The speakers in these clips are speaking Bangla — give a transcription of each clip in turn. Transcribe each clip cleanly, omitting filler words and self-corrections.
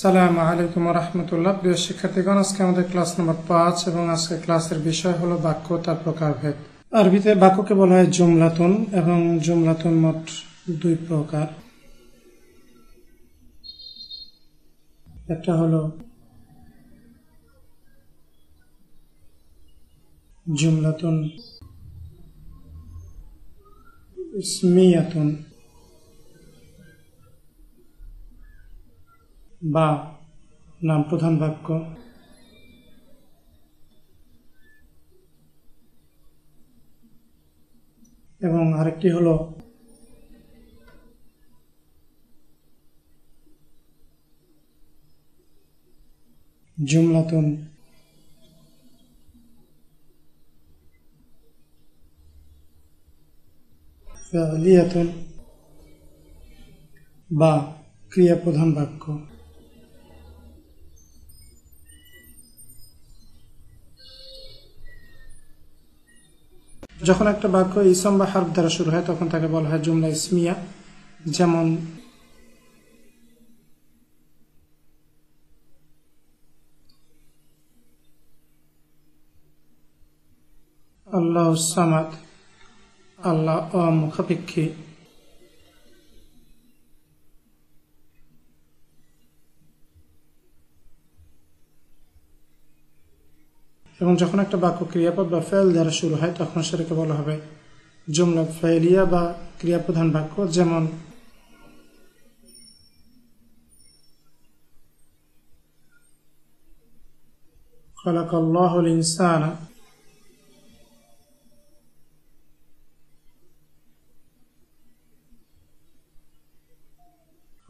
আসসালামু আলাইকুম ওয়া রাহমাতুল্লাহ। প্রিয় শিক্ষার্থীগণ, আজকে আমাদের ক্লাস নম্বর 5 এবং আজকে ক্লাসের বিষয় হলো বাক্য তার প্রকারভেদ। আরবিতে বাক্যকে বলা হয় জুমলাতুন এবং জুমলাতুন মোট দুই প্রকার। একটা হলো জুমলাতুন ইসমিয়াতুন বা নাম প্রধান বাক্য, এবং আরেকটি হলো জুমলাতুন ফি'লিয়াতুন বা ক্রিয়া প্রধান বাক্য। যখন একটা বাক্য ইসম বা হারফ দ্বারা শুরু হয় তখন তাকে বলা হয় জুমলা ইসমিয়া। যেমন আল্লাহ সামাদ, আল্লাহ অমুখাপেক্ষী। এবং যখন একটা বাক্য ক্রিয়াপদ বা ফেল দ্বারা শুরু হয় তখন সেটাকে বলা হবে জুমলা ফেলিয়া বা ক্রিয়াপ্রধান বাক্য। যেমন খালাকাল্লাহুল ইনসানা,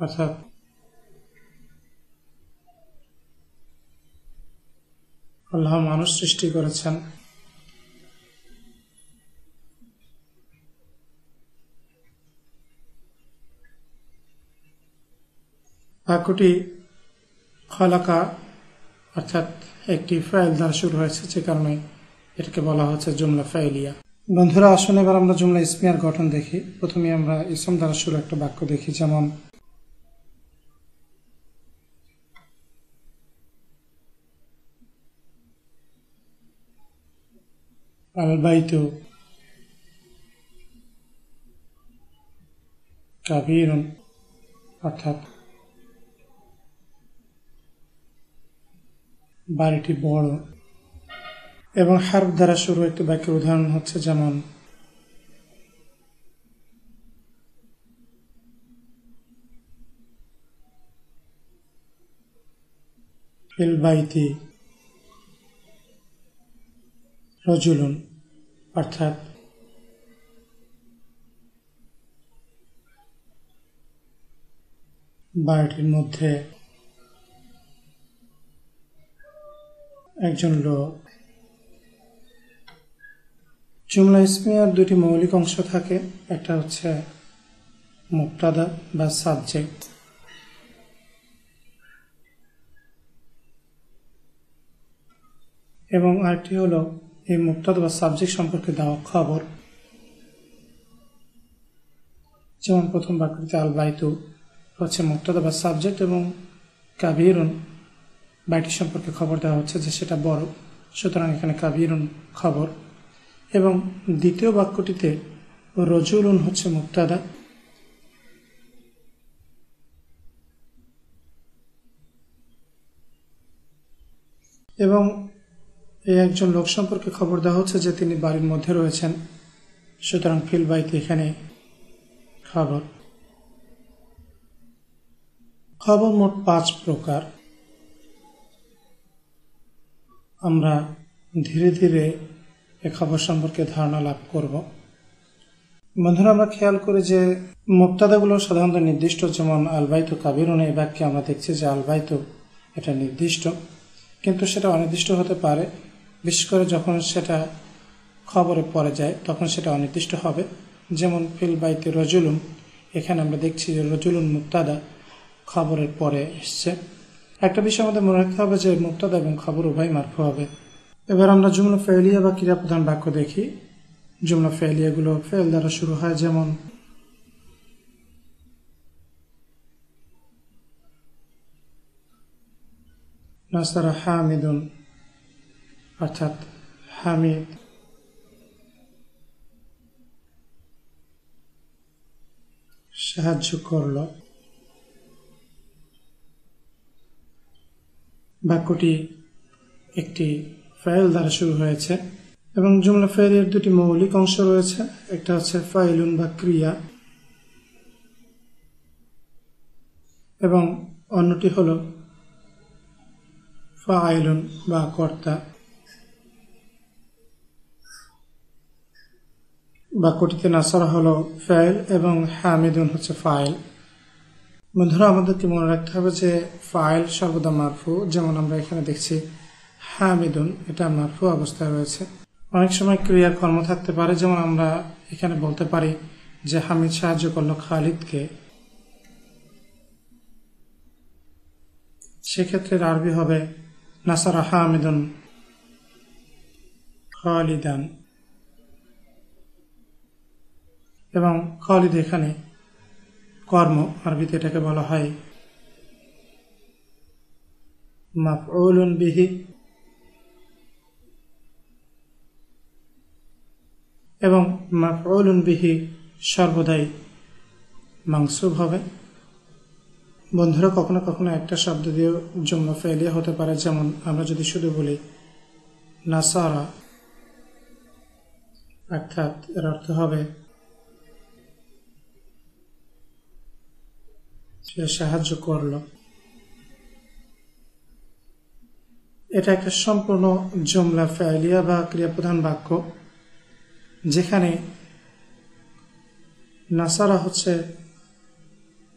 অর্থাৎ আল্লাহ মানুষ সৃষ্টি করেছেন। বাক্যটি খালাকা অর্থাৎ একটি ফাইল দ্বারা শুরু হয়েছে, যে কারণে এটাকে বলা হচ্ছে জুমলা ফাইলিয়া। বন্ধুরা, আসুন এবার আমরা জুমলা ইসমিয়ার গঠন দেখি। প্রথমে আমরা ইসম দ্বারা শুরু একটা বাক্য দেখি। যেমন আল বাইতু কাবীরুন, অর্থাৎ বাড়িটি বড়। এবং হারফ দ্বারা শুরু একটি বাক্যের উদাহরণ হচ্ছে যেমন ফিল বাইতি রজুলুন, অর্থাৎ বাড়িটির মধ্যে একজন লোক। জুমলা ইসমিয়ার দুটি মৌলিক অংশ থাকে, একটা হচ্ছে মুবতাদা বা সাবজেক্ট, এবং আরেকটি হলো এই মুবতাদা বা সাবজেক্ট সম্পর্কে দেওয়া খবর। যেমন প্রথম বাক্যটিতে আল বাইতু হচ্ছে মুবতাদা বা সাবজেক্ট এবং কাবীরুন বাড়িটি সম্পর্কে খবর দেওয়া হচ্ছে যে সেটা বড়, সুতরাং এখানে কাবীরুন খবর। এবং দ্বিতীয় বাক্যটিতে রজুলুন হচ্ছে মুবতাদা এবং এই একজন লোক সম্পর্কে খবর দেওয়া হচ্ছে যে তিনি বাড়ির মধ্যে রয়েছেন, সুতরাং ফিল বাইতে এখানে খবর। খবর মোট 5 প্রকার। আমরা ধীরে ধীরে এ খবর সম্পর্কে ধারণা লাভ করব। বন্ধুরা, আমরা খেয়াল করি যে মুবতাদাগুলো সাধারণত নির্দিষ্ট। যেমন আলবাইতু কাবীরুন, এই বাক্যে আমরা দেখছি যে আলবাইতু এটা নির্দিষ্ট, কিন্তু সেটা অনির্দিষ্ট হতে পারে। বিশেষ করে যখন সেটা খবরে পড়ে যায় তখন সেটা অনির্দিষ্ট হবে। যেমন ফিল বাইতে রজুলুন, এখানে আমরা দেখছি যে রজুলুন মুবতাদা খবরের পরে এসছে। একটা বিষয় আমাদের মনে রাখতে হবে যে মুবতাদা এবং খবর উভয় মারফু হবে। এবার আমরা জুমলা ফেলিয়া বা ক্রিয়াপ্রধান বাক্য দেখি। জুমলা ফেলিয়াগুলো ফেল দ্বারা শুরু হয়। যেমন নাসারা হামিদুন অর্থাৎ হামিদ সাহায্য করল। বাক্যটি একটি ফাইল দ্বারা শুরু হয়েছে এবং জুমলা ফাইলের দুটি মৌলিক অংশ রয়েছে, একটা হচ্ছে ফাইলুন বা ক্রিয়া এবং অন্যটি হল ফাইলুন বা কর্তা। বাক্যটিতে নাসারা হলো ফাইল এবং হামিদুন হচ্ছে ফাইল। বন্ধুরা, আমাদেরকে মনে রাখতে হবে যে ফাইল সর্বদা মারফু, যেমন আমরা এখানে দেখছি হামিদুন, এটা মারফু অবস্থায় রয়েছে। অনেক সময় ক্রিয়ার কর্ম থাকতে পারে, যেমন আমরা এখানে বলতে পারি যে হামিদ সাহায্য করলো খালিদকে, সেক্ষেত্রে আরবি হবে নাসারা হামিদুন খালিদান এবং খালিদ এখানে কর্ম, আরবিতে এটাকে বলা হয় মাফউলুন বিহি এবং মাফউলুন বিহি সর্বদাই মানসুব হবে। বন্ধুরা, কখনো কখনো একটা শব্দ দিয়েও জুমলা ফাইলিয়া হতে পারে, যেমন আমরা যদি শুধু বলি নাসারা, অর্থাৎ এর অর্থ হবে সে সাহায্য করল। এটা একটা সম্পূর্ণ জুমলা ফাইলিয়া বা ক্রিয়াপ্রধান বাক্য, যেখানে নাসারা হচ্ছে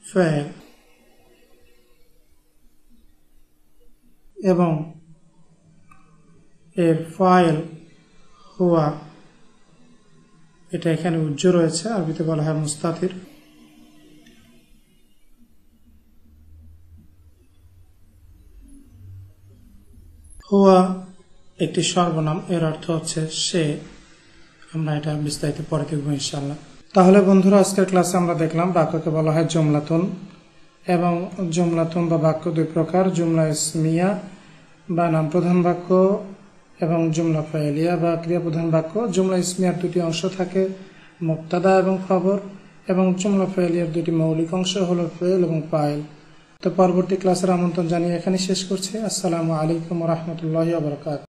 ফাইল এবং এর ফাইল হুয়া, এটা এখানে উজ্জ্ব রয়েছে, আরবিতে বলা হয় মুস্তাতির। হুয়া একটি সর্বনাম, এর অর্থ হচ্ছে সে। আমরা এটা বিস্তারিত পরে দেখব ইনশাআল্লাহ। তাহলে বন্ধুরা, আজকের ক্লাসে আমরা দেখলাম বাক্যকে বলা হয় জুমলাতুন, এবং জুমলাতুন বা বাক্য দুই প্রকার, জুমলা ইসমিয়া বা নাম প্রধান বাক্য এবং জুমলা ফাইলিয়া বা ক্রিয়া প্রধান বাক্য। জুমলা ইসমিয়ার দুটি অংশ থাকে, মুবতাদা এবং খবর, এবং জুমলা ফাইলিয়ার দুটি মৌলিক অংশ হলো ফাইল এবং ফাইল। তো পরবর্তী ক্লাসের আমন্ত্রণ জানিয়ে এখানে শেষ করছি। আসসালামু আলাইকুম ওয়া রাহমাতুল্লাহি ওয়া বারাকাতুহু।